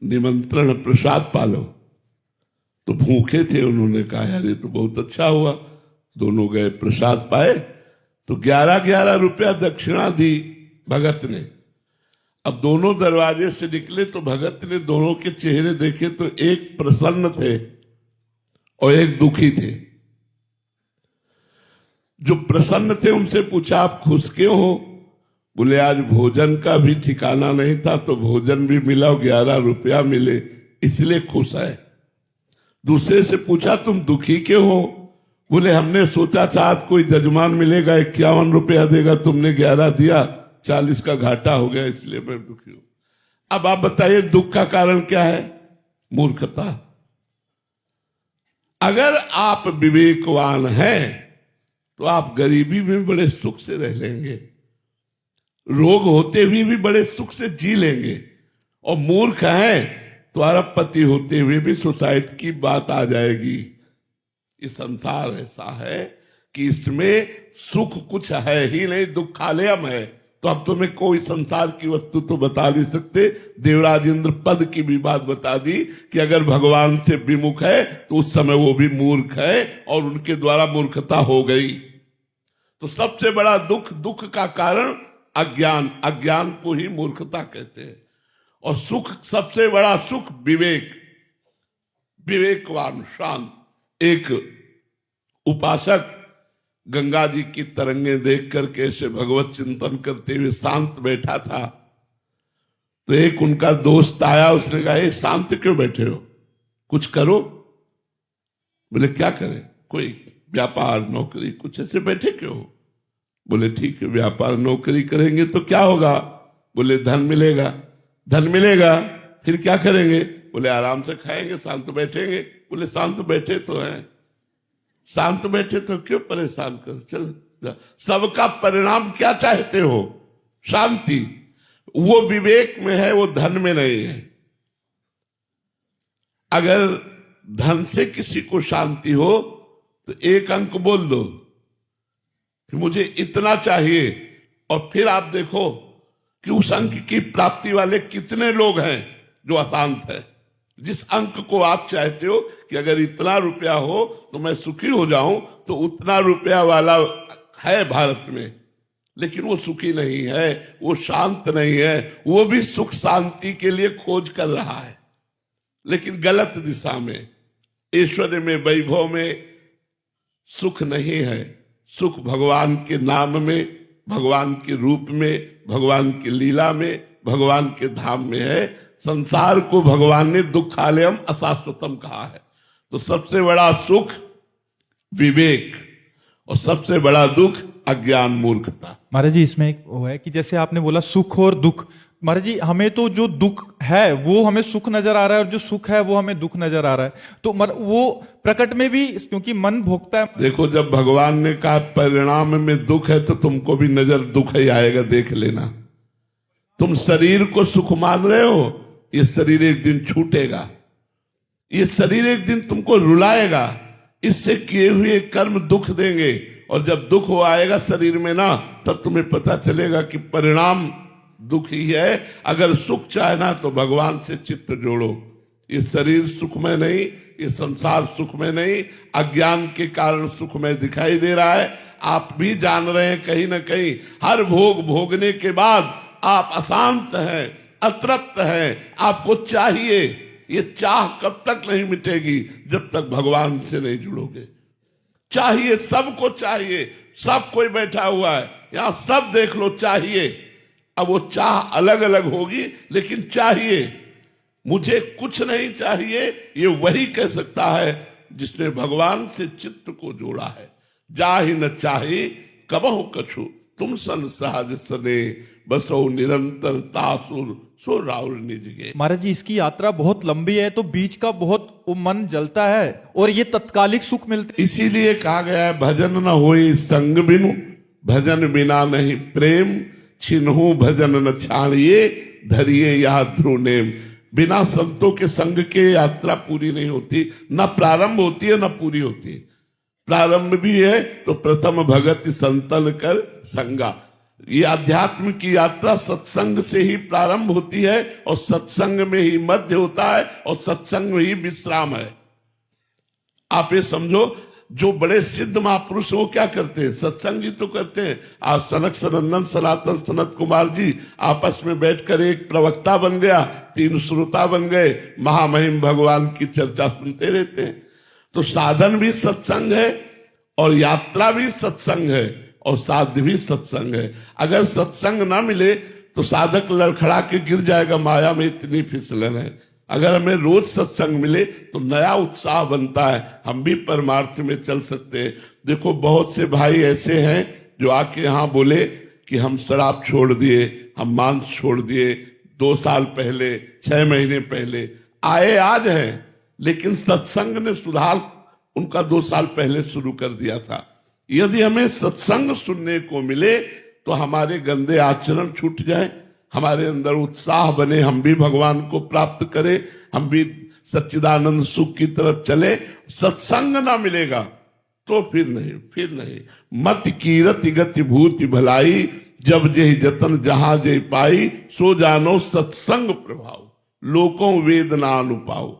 निमंत्रण प्रसाद पालो। तो भूखे थे, उन्होंने कहा यार ये तो बहुत अच्छा हुआ। दोनों गए, प्रसाद पाए तो 11-11 रुपया दक्षिणा दी भगत ने। अब दोनों दरवाजे से निकले तो भगत ने दोनों के चेहरे देखे तो एक प्रसन्न थे और एक दुखी थे। जो प्रसन्न थे उनसे पूछा आप खुश क्यों हो? बोले आज भोजन का भी ठिकाना नहीं था तो भोजन भी मिला, 11 रुपया मिले, इसलिए खुश है। दूसरे से पूछा तुम दुखी क्यों हो? बोले हमने सोचा चाहत कोई जजमान मिलेगा 51 रुपया देगा, तुमने 11 दिया, 40 का घाटा हो गया, इसलिए मैं दुखी हूं। अब आप बताइए दुख का कारण क्या है? मूर्खता। अगर आप विवेकवान हैं तो आप गरीबी में बड़े सुख से रह लेंगे, रोग होते हुए भी बड़े सुख से जी लेंगे। और मूर्ख हैं तो अरबपति होते हुए भी सुसाइड की बात आ जाएगी। ये संसार ऐसा है कि इसमें सुख कुछ है ही नहीं, दुखालयम है। तो अब तुम्हें कोई संसार की वस्तु तो बता नहीं सकते। देवराज इंद्र पद की भी बात बता दी कि अगर भगवान से विमुख है तो उस समय वो भी मूर्ख है और उनके द्वारा मूर्खता हो गई। तो सबसे बड़ा दुख, दुख का कारण अज्ञान, अज्ञान को ही मूर्खता कहते हैं। और सुख, सबसे बड़ा सुख विवेक, विवेकवान, शांत। एक उपासक गंगा जी की तरंगे देख करके ऐसे भगवत चिंतन करते हुए शांत बैठा था। तो एक उनका दोस्त आया, उसने कहा ये शांत क्यों बैठे हो, कुछ करो। बोले क्या करें? कोई व्यापार नौकरी कुछ, ऐसे बैठे क्यों हो? बोले ठीक है व्यापार नौकरी करेंगे तो क्या होगा? बोले धन मिलेगा। धन मिलेगा फिर क्या करेंगे? बोले आराम से खाएंगे, शांत बैठेंगे। बोले शांत बैठे तो हैं, शांत बैठे तो क्यों परेशान कर, चल। सबका परिणाम क्या चाहते हो? शांति। वो विवेक में है, वो धन में नहीं है। अगर धन से किसी को शांति हो तो एक अंक बोल दो कि मुझे इतना चाहिए, और फिर आप देखो कि उस अंक की प्राप्ति वाले कितने लोग हैं जो अशांत है। जिस अंक को आप चाहते हो कि अगर इतना रुपया हो तो मैं सुखी हो जाऊं, तो उतना रुपया वाला है भारत में, लेकिन वो सुखी नहीं है, वो शांत नहीं है। वो भी सुख शांति के लिए खोज कर रहा है, लेकिन गलत दिशा में। ऐश्वर्य में, वैभव में सुख नहीं है। सुख भगवान के नाम में, भगवान के रूप में, भगवान की लीला में, भगवान के धाम में है। संसार को भगवान ने दुखालयम अशाश्वतम कहा है। तो सबसे बड़ा सुख विवेक और सबसे बड़ा दुख अज्ञान मूर्खता। महाराज जी इसमें एक वो है कि जैसे आपने बोला सुख और दुख, महाराज जी हमें तो जो दुख है वो हमें सुख नजर आ रहा है और जो सुख है वो हमें दुख नजर आ रहा है, तो वो प्रकट में भी क्योंकि मन भोगता है। देखो, जब भगवान ने कहा परिणाम में दुख है तो तुमको भी नजर दुख ही आएगा, देख लेना। तुम शरीर को सुख मान रहे हो, ये शरीर एक दिन छूटेगा, ये शरीर एक दिन तुमको रुलाएगा, इससे किए हुए कर्म दुख देंगे, और जब दुख हो आएगा शरीर में ना, तब तुम्हें पता चलेगा कि परिणाम दुख ही है। अगर सुख चाहना तो भगवान से चित्त जोड़ो। ये शरीर सुखमय नहीं, ये संसार सुखमय नहीं, अज्ञान के कारण सुखमय दिखाई दे रहा है। आप भी जान रहे हैं कहीं ना कहीं हर भोग भोगने के बाद आप अशांत हैं, अतृप्त हैं, आपको चाहिए। ये चाह कब तक नहीं मिटेगी? जब तक भगवान से नहीं जुड़ोगे। चाहिए, सबको चाहिए, सब कोई बैठा हुआ है यहां, सब देख लो चाहिए। अब वो चाह अलग अलग होगी, लेकिन चाहिए। मुझे कुछ नहीं चाहिए, ये वही कह सकता है जिसने भगवान से चित्त को जोड़ा है। जाहि न चाहे कबहु कछु, तुम सन सहज सने, बसो निरंतर तासुर सो राउर निज गे। महाराज जी इसकी यात्रा बहुत लंबी है, तो बीच का बहुत वो मन जलता है और ये तत्कालिक सुख मिलते। इसीलिए कहा गया है भजन न होई संग बिनु, भजन बिना नहीं प्रेम, छिन्हु भजन न छाड़िए, धरिए या ध्रुव नेम। बिना संतों के संग के यात्रा पूरी नहीं होती, न प्रारंभ होती है न पूरी होती है। प्रारंभ भी है तो प्रथम भगत संतन कर संगा। ये अध्यात्म की यात्रा सत्संग से ही प्रारंभ होती है और सत्संग में ही मध्य होता है और सत्संग में ही विश्राम है। आप ये समझो, जो बड़े सिद्ध महापुरुष वो क्या करते हैं? सत्संग ही तो करते हैं। आज सनक सनंदन सनातन सनत कुमार जी आपस में बैठकर एक प्रवक्ता बन गया, 3 श्रोता बन गए, महामहिम भगवान की चर्चा सुनते रहते हैं। तो साधन भी सत्संग है और यात्रा भी सत्संग है और साध्य भी सत्संग है। अगर सत्संग ना मिले तो साधक लड़खड़ा के गिर जाएगा, माया में इतनी फिसलन है। अगर हमें रोज सत्संग मिले तो नया उत्साह बनता है, हम भी परमार्थ में चल सकते हैं। देखो, बहुत से भाई ऐसे हैं जो आके यहाँ बोले कि हम शराब छोड़ दिए, हम मांस छोड़ दिए, 2 साल पहले, 6 महीने पहले आए, आज हैं, लेकिन सत्संग ने सुधार उनका 2 साल पहले शुरू कर दिया था। यदि हमें सत्संग सुनने को मिले तो हमारे गंदे आचरण छूट जाए, हमारे अंदर उत्साह बने, हम भी भगवान को प्राप्त करें, हम भी सच्चिदानंद सुख की तरफ चले। सत्संग ना मिलेगा तो फिर नहीं। मत कीरति गति भूति भलाई, जब जेहि जतन जहां जेहि पाई, सो जानो सत्संग प्रभाव, लोकों वेद ना अनुपाओ।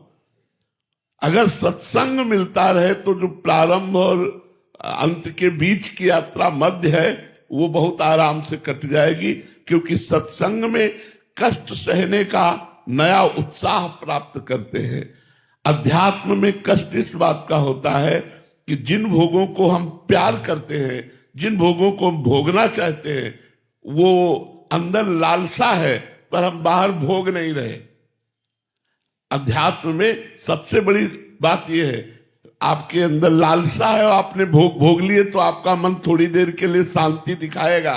अगर सत्संग मिलता रहे तो जो प्रारंभ और अंत के बीच की यात्रा मध्य है वो बहुत आराम से कट जाएगी, क्योंकि सत्संग में कष्ट सहने का नया उत्साह प्राप्त करते हैं। अध्यात्म में कष्ट इस बात का होता है कि जिन भोगों को हम प्यार करते हैं, जिन भोगों को हम भोगना चाहते हैं, वो अंदर लालसा है पर हम बाहर भोग नहीं रहे। अध्यात्म में सबसे बड़ी बात यह है, आपके अंदर लालसा है और आपने भोग लिए तो आपका मन थोड़ी देर के लिए शांति दिखाएगा,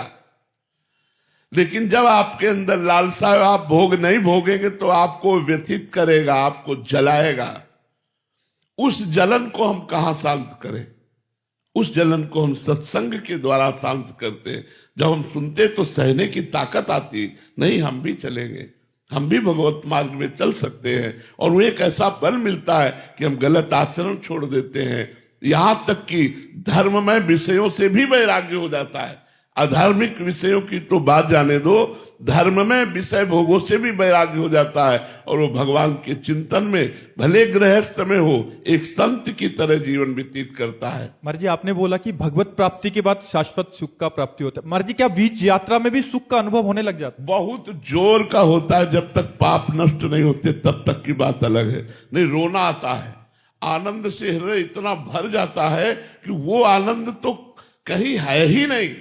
लेकिन जब आपके अंदर लालसा है, आप भोग नहीं भोगेंगे तो आपको व्यथित करेगा, आपको जलाएगा। उस जलन को हम कहां शांत करें? उस जलन को हम सत्संग के द्वारा शांत करते हैं। जब हम सुनते तो सहने की ताकत आती, नहीं हम भी चलेंगे, हम भी भगवत मार्ग में चल सकते हैं। और वो एक ऐसा बल मिलता है कि हम गलत आचरण छोड़ देते हैं। यहां तक कि धर्ममय विषयों से भी वैराग्य हो जाता है। अधार्मिक विषयों की तो बात जाने दो, धर्ममय विषय भोगों से भी वैराग्य हो जाता है और वो भगवान के चिंतन में, भले गृहस्थ में हो, एक संत की तरह जीवन व्यतीत करता है। महाराज जी आपने बोला कि भगवत प्राप्ति के बाद शाश्वत सुख का प्राप्ति होता है। महाराज जी क्या बीच यात्रा में भी सुख का अनुभव होने लग जाता है? बहुत जोर का होता है, जब तक पाप नष्ट नहीं होते तब तक की बात अलग है। नहीं, रोना आता है, आनंद से हृदय इतना भर जाता है कि वो आनंद तो कहीं है ही नहीं,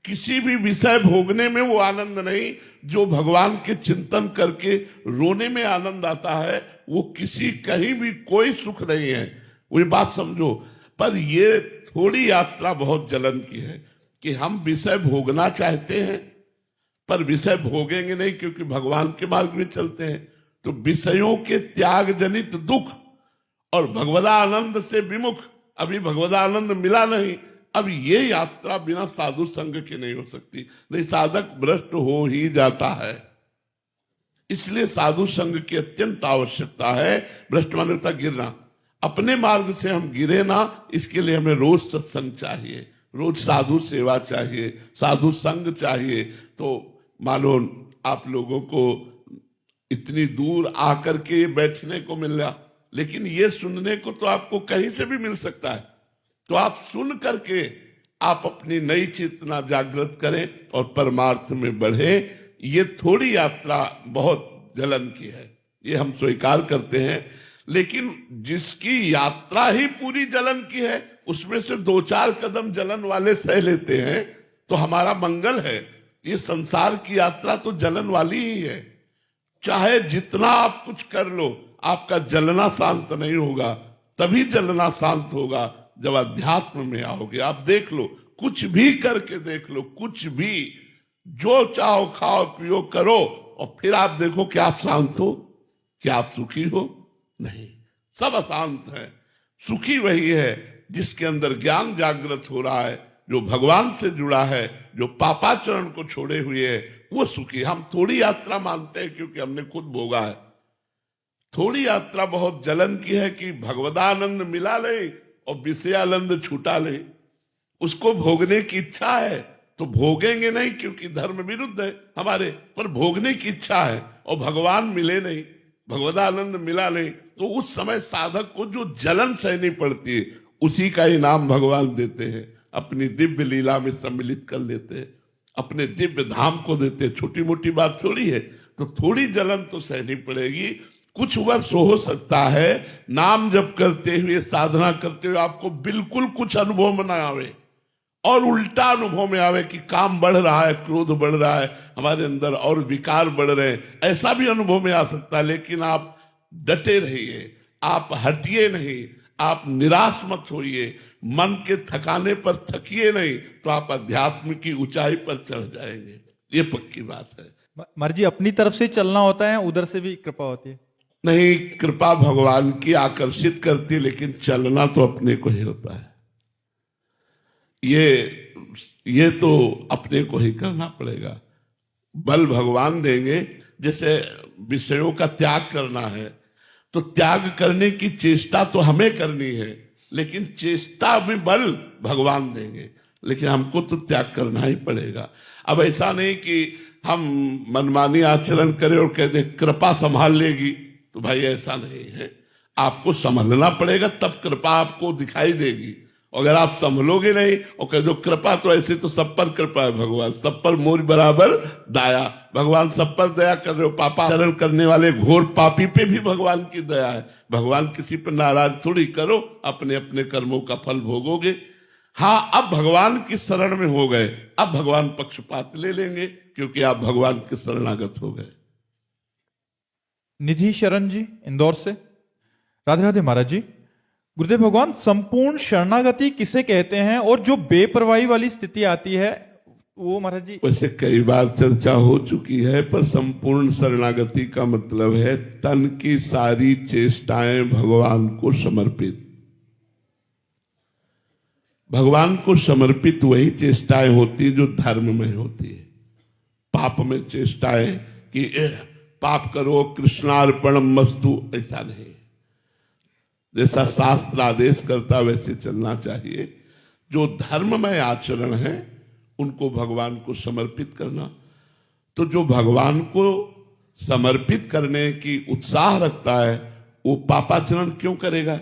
किसी भी विषय भोगने में वो आनंद नहीं जो भगवान के चिंतन करके रोने में आनंद आता है। वो किसी कहीं भी कोई सुख नहीं है, वो बात समझो। पर ये थोड़ी यात्रा बहुत जलन की है कि हम विषय भोगना चाहते हैं पर विषय भोगेंगे नहीं क्योंकि भगवान के मार्ग में चलते हैं। तो विषयों के त्याग जनित दुख और भगवदानंद से विमुख, अभी भगवदानंद मिला नहीं, अब ये यात्रा बिना साधु संग के नहीं हो सकती, नहीं साधक भ्रष्ट हो ही जाता है। इसलिए साधु संग की अत्यंत आवश्यकता है। भ्रष्ट माने होता गिरना, अपने मार्ग से हम गिरे ना, इसके लिए हमें रोज सत्संग चाहिए, रोज साधु सेवा चाहिए, साधु संग चाहिए। तो मानो आप लोगों को इतनी दूर आकर के बैठने को मिल रहा, लेकिन ये सुनने को तो आपको कहीं से भी मिल सकता है। तो आप सुन करके आप अपनी नई चेतना जागृत करें और परमार्थ में बढ़े। ये थोड़ी यात्रा बहुत जलन की है, ये हम स्वीकार करते हैं। लेकिन जिसकी यात्रा ही पूरी जलन की है, उसमें से 2-4 कदम जलन वाले सह लेते हैं तो हमारा मंगल है। ये संसार की यात्रा तो जलन वाली ही है। चाहे जितना आप कुछ कर लो, आपका जलना शांत नहीं होगा। तभी जलना शांत होगा जब अध्यात्म में आओगे। आप देख लो, कुछ भी करके देख लो, कुछ भी, जो चाहो खाओ पियो करो, और फिर आप देखो कि आप शांत हो, क्या आप सुखी हो? नहीं, सब अशांत है। सुखी वही है जिसके अंदर ज्ञान जागृत हो रहा है, जो भगवान से जुड़ा है, जो पापाचरण को छोड़े हुए है, वो सुखी। हम थोड़ी यात्रा मानते हैं क्योंकि हमने खुद भोगा है। थोड़ी यात्रा बहुत जलन की है कि भगवदानंद मिला ले और विषयानंद छूटा ले। उसको भोगने की इच्छा है तो भोगेंगे नहीं क्योंकि धर्म विरुद्ध है हमारे, पर भोगने की इच्छा है और भगवान मिले नहीं, भगवदानंद मिला नहीं, तो उस समय साधक को जो जलन सहनी पड़ती है उसी का ही नाम भगवान देते हैं, अपनी दिव्य लीला में सम्मिलित कर लेते हैं, अपने दिव्य धाम को देते हैं। छोटी मोटी बात थोड़ी है। तो थोड़ी जलन तो सहनी पड़ेगी। कुछ वर्ष हो सकता है नाम जप करते हुए, साधना करते हुए आपको बिल्कुल कुछ अनुभव में ना आवे और उल्टा अनुभव में आवे कि काम बढ़ रहा है, क्रोध बढ़ रहा है हमारे अंदर और विकार बढ़ रहे हैं, ऐसा भी अनुभव में आ सकता है। लेकिन आप डटे रहिए, आप हटिए नहीं, आप निराश मत होइए, मन के थकाने पर थकिए नहीं, तो आप अध्यात्म की ऊंचाई पर चढ़ जाएंगे। ये पक्की बात है। महाराज जी, अपनी तरफ से चलना होता है, उधर से भी कृपा होती है? नहीं, कृपा भगवान की आकर्षित करती है, लेकिन चलना तो अपने को ही होता है। ये तो अपने को ही करना पड़ेगा। बल भगवान देंगे। जैसे विषयों का त्याग करना है तो त्याग करने की चेष्टा तो हमें करनी है, लेकिन चेष्टा में बल भगवान देंगे, लेकिन हमको तो त्याग करना ही पड़ेगा। अब ऐसा नहीं कि हम मनमानी आचरण करें और कह दें कृपा संभाल लेगी, तो भाई ऐसा नहीं है। आपको संभलना पड़ेगा, तब कृपा आपको दिखाई देगी। अगर आप संभलोगे नहीं और कह दो कृपा, तो ऐसे तो सब पर कृपा है भगवान, सब पर मोर बराबर दाया, भगवान सब पर दया कर रहे हो। पापाचरण करने वाले घोर पापी पे भी भगवान की दया है। भगवान किसी पर नाराज थोड़ी, करो, अपने अपने कर्मों का फल भोगोगे। हाँ, अब भगवान की शरण में हो गए, अब भगवान पक्षपात ले लेंगे क्योंकि आप भगवान के शरणागत हो गए। निधि शरण जी इंदौर से। राधे राधे महाराज जी। गुरुदेव भगवान, संपूर्ण शरणागति किसे कहते हैं और जो बेपरवाही वाली स्थिति आती है वो महाराज जी? वैसे कई बार चर्चा हो चुकी है, पर संपूर्ण शरणागति का मतलब है तन की सारी चेष्टाएं भगवान को समर्पित। भगवान को समर्पित वही चेष्टाएं होती जो धर्म में होती है। पाप में चेष्टाएं कि पाप करो कृष्णार्पणम मस्तु, ऐसा नहीं। जैसा शास्त्र आदेश करता वैसे चलना चाहिए। जो धर्ममय आचरण है उनको भगवान को समर्पित करना। तो जो भगवान को समर्पित करने की उत्साह रखता है वो पापाचरण क्यों करेगा?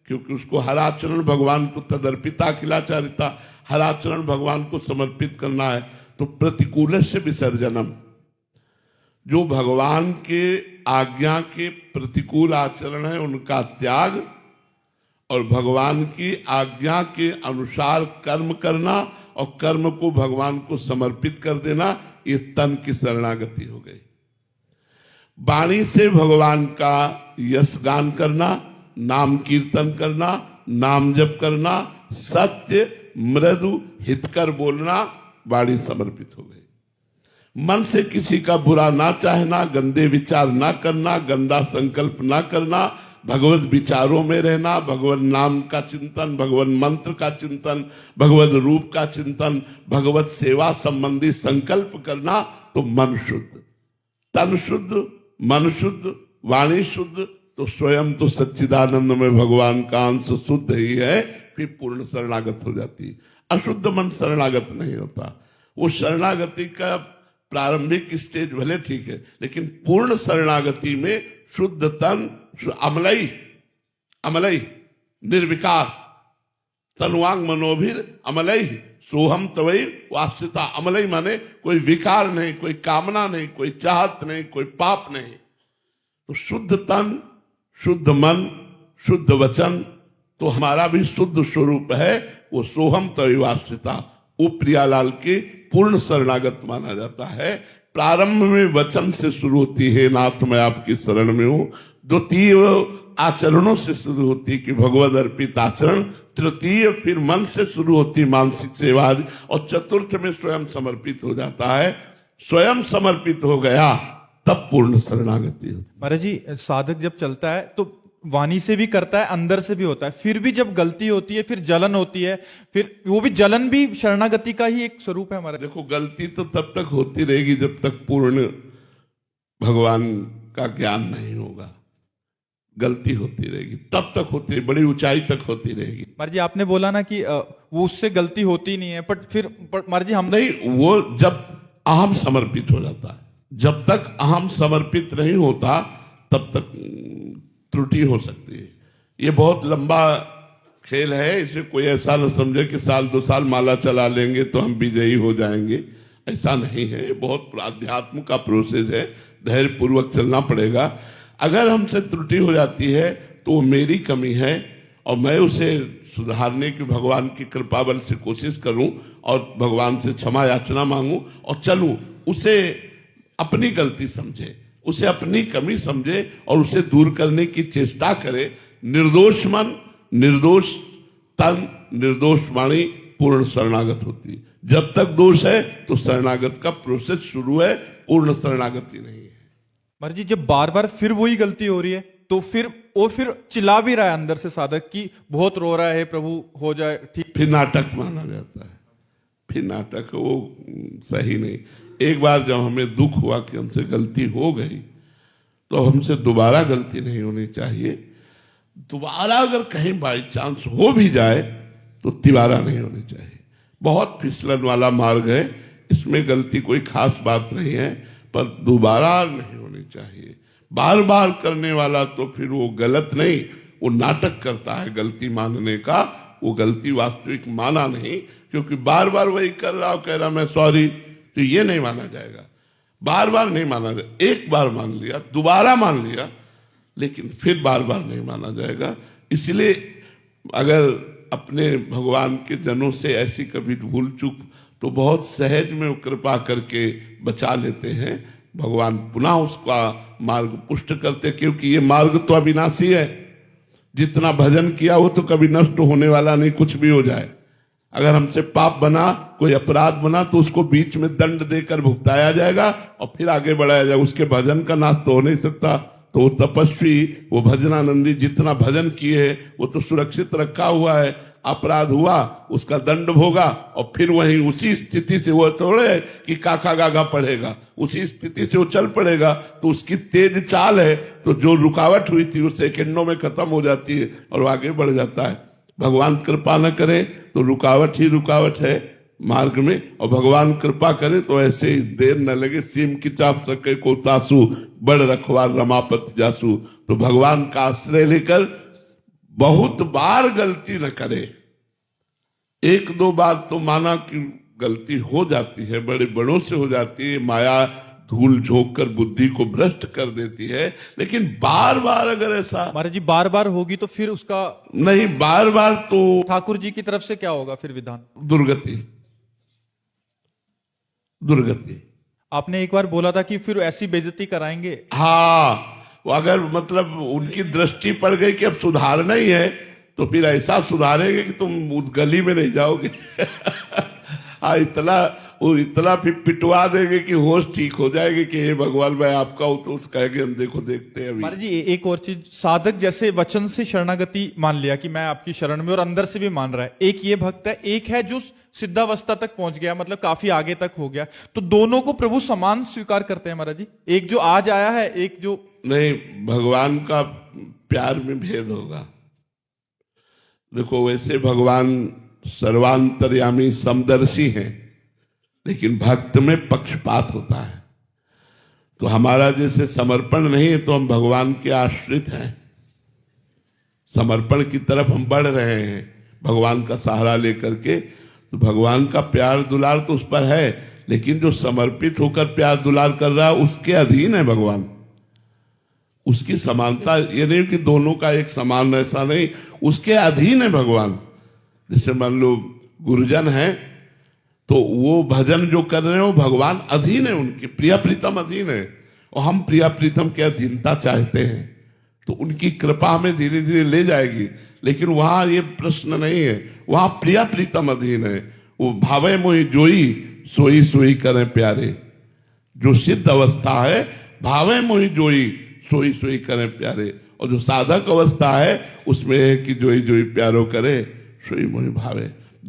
क्योंकि उसको हर आचरण भगवान को तदर्पिता अखिलाचारिता, हर आचरण भगवान को समर्पित करना है। तो प्रतिकूल से विसर्जनम, जो भगवान के आज्ञा के प्रतिकूल आचरण है उनका त्याग और भगवान की आज्ञा के अनुसार कर्म करना और कर्म को भगवान को समर्पित कर देना, ये तन की शरणागति हो गई। वाणी से भगवान का यश गान करना, नाम कीर्तन करना, नाम जप करना, सत्य मृदु हितकर बोलना, वाणी समर्पित हो गई। मन से किसी का बुरा ना चाहना, गंदे विचार ना करना, गंदा संकल्प ना करना, भगवत विचारों में रहना, भगवत नाम का चिंतन, भगवत मंत्र का चिंतन, भगवत रूप का चिंतन, भगवत सेवा संबंधी संकल्प करना, तो मन शुद्ध, तन शुद्ध, मन शुद्ध, वाणी शुद्ध, तो स्वयं तो सच्चिदानंद में भगवान का अंश शुद्ध ही है, फिर पूर्ण शरणागत हो जाती है। अशुद्ध मन शरणागत नहीं होता। वो शरणागति का प्रारंभिक स्टेज भले ठीक है, लेकिन पूर्ण शरणागति में शुद्ध तन, अमलई निर्विकार, तनुवांग मनोभिर अमलई सोहम तवई वास्तिता। अमलई माने कोई विकार नहीं, कोई कामना नहीं, कोई चाहत नहीं, कोई पाप नहीं। तो शुद्ध तन, शुद्ध मन, शुद्ध वचन, तो हमारा भी शुद्ध स्वरूप है, वो सोहम तवई वास्तिता। वो प्रियालाल के पूर्ण शरणागत माना जाता है। प्रारंभ में वचन से शुरू होती है, नाथ मैं आपकी शरण में हूं। द्वितीय आचरणों से शुरू होती कि भगवद अर्पित आचरण। तृतीय फिर मन से शुरू होती मानसिक सेवा, और चतुर्थ में स्वयं समर्पित हो जाता है। स्वयं समर्पित हो गया तब पूर्ण शरणागति होती। महाराज जी, साधक जब चलता है तो वाणी से भी करता है, अंदर से भी होता है, फिर भी जब गलती होती है, फिर जलन होती है, फिर वो भी जलन भी शरणागति का ही एक स्वरूप है हमारा। देखो, गलती तो तब तक होती रहेगी जब तक पूर्ण भगवान का ज्ञान नहीं होगा। गलती होती रहेगी, तब तक होती है, बड़ी ऊंचाई तक होती रहेगी। महाराज जी, आपने बोला ना कि वो उससे गलती होती नहीं है, बट फिर महाराज जी हम नहीं, वो जब अहम समर्पित हो जाता है, जब तक अहम समर्पित नहीं होता तब तक त्रुटि हो सकती है। ये बहुत लंबा खेल है, इसे कोई ऐसा न समझे कि साल 2 साल माला चला लेंगे तो हम विजयी हो जाएंगे। ऐसा नहीं है, ये बहुत अध्यात्म का प्रोसेस है, धैर्य पूर्वक चलना पड़ेगा। अगर हमसे त्रुटि हो जाती है तो वो मेरी कमी है, और मैं उसे सुधारने की भगवान की कृपा बल से कोशिश करूं, और भगवान से क्षमा याचना मांगूं और चलूं। उसे अपनी गलती समझे, उसे अपनी कमी समझे और उसे दूर करने की चेष्टा करे। निर्दोष मन, निर्दोष तन, निर्दोष वाणी पूर्ण शरणागत होती है। जब तक दोष है तो शरणागत का प्रोसेस शुरू है, पूर्ण शरणागति नहीं है। महाराज जी, जब बार बार फिर वही गलती हो रही है तो फिर चिल्ला भी रहा है अंदर से साधक की बहुत रो रहा है, प्रभु हो जाए ठीक, फिर नाटक माना जाता है। फिर नाटक वो सही नहीं। एक बार जब हमें दुख हुआ कि हमसे गलती हो गई, तो हमसे दोबारा गलती नहीं होनी चाहिए। दोबारा अगर कहीं बाई चांस हो भी जाए तो तिबारा नहीं होनी चाहिए। बहुत फिसलन वाला मार्ग है, इसमें गलती कोई खास बात नहीं है, पर दोबारा नहीं होनी चाहिए। बार बार करने वाला तो फिर वो गलत नहीं, वो नाटक करता है गलती मानने का, वो गलती वास्तविक माना नहीं, क्योंकि बार बार वही कर रहा, कह रहा मैं सॉरी, तो ये नहीं माना जाएगा। बार बार नहीं माना जाएगा। एक बार मान लिया, दोबारा मान लिया, लेकिन फिर बार बार नहीं माना जाएगा। इसलिए अगर अपने भगवान के जनों से ऐसी कभी भूल चूक, तो बहुत सहज में वो कृपा करके बचा लेते हैं। भगवान पुनः उसका मार्ग पुष्ट करते, क्योंकि ये मार्ग तो अविनाशी है। जितना भजन किया वो तो कभी नष्ट होने वाला नहीं, कुछ भी हो जाए। अगर हमसे पाप बना, कोई अपराध बना, तो उसको बीच में दंड देकर भुगताया जाएगा और फिर आगे बढ़ाया जाएगा। उसके भजन का नाश तो हो नहीं सकता। तो वो तपस्वी, वो भजनानंदी जितना भजन किए वो तो सुरक्षित रखा हुआ है। अपराध हुआ, उसका दंड भोगा, और फिर वहीं उसी स्थिति से वो थोड़े कि काका गागा पढ़ेगा, उसी स्थिति से वो चल पड़ेगा। तो उसकी तेज चाल है, तो जो रुकावट हुई थी वो सेकंडों में खत्म हो जाती है और वो आगे बढ़ जाता है। भगवान कृपा न करे तो रुकावट ही रुकावट है मार्ग में, और भगवान कृपा करे तो ऐसे ही देर न लगे। सीम की चाप सके को तासु, बड़ रखवार रमापति जासु। तो भगवान का आश्रय लेकर बहुत बार गलती न करे। 1-2 बार तो माना कि गलती हो जाती है, बड़े बड़ों से हो जाती है, माया धूल झोंक कर बुद्धि को भ्रष्ट कर देती है। लेकिन बार बार अगर ऐसा महाराज जी बार बार होगी तो फिर उसका नहीं, बार बार तो ठाकुर जी की तरफ से क्या होगा फिर विधान? दुर्गति, दुर्गति। आपने एक बार बोला था कि फिर ऐसी बेइज्जती कराएंगे। हाँ, वो अगर मतलब उनकी दृष्टि पड़ गई कि अब सुधारना ही है तो फिर ऐसा सुधारेंगे कि तुम उस गली में नहीं जाओगे। हाँ, इतना फिर पिटवा देंगे कि होश ठीक हो जाएगी कि हे भगवान मैं आपका हूं, तो उसका ज्ञान देखो देखते हैं अभी। महाराज जी एक और चीज, साधक जैसे वचन से शरणागति मान लिया कि मैं आपकी शरण में, और अंदर से भी मान रहा है, एक ये भक्त है, एक है जो सिद्धावस्था तक पहुंच गया, मतलब काफी आगे तक हो गया, तो दोनों को प्रभु समान स्वीकार करते हैं महाराज जी? एक जो आज आया है, एक जो नहीं, भगवान का प्यार में भेद होगा। देखो, वैसे भगवान सर्वांतर्यामी समदर्शी हैं, लेकिन भक्त में पक्षपात होता है। तो हमारा जैसे समर्पण नहीं है तो हम भगवान के आश्रित हैं, समर्पण की तरफ हम बढ़ रहे हैं भगवान का सहारा लेकर के। तो भगवान का प्यार दुलार तो उस पर है, लेकिन जो समर्पित होकर प्यार दुलार कर रहा है उसके अधीन है भगवान। उसकी समानता ये नहीं कि दोनों का एक समान, ऐसा नहीं, उसके अधीन है भगवान। जैसे मान लो गुरुजन है तो वो भजन जो कर रहे हैं वो भगवान अधीन है, उनके प्रिया प्रीतम अधीन है, और हम प्रिया प्रीतम की अधीनता चाहते हैं, तो उनकी कृपा हमें धीरे धीरे ले जाएगी। लेकिन वहां ये प्रश्न नहीं है, वहां प्रिया प्रीतम अधीन है। वो भावे मोहि जोई सोई सोई करें प्यारे, जो सिद्ध अवस्था है भावे मोहि जोई सोई सोई करें प्यारे, और जो साधक अवस्था है उसमें है कि जोई जोई प्यारो करे सोई मोहि भावे।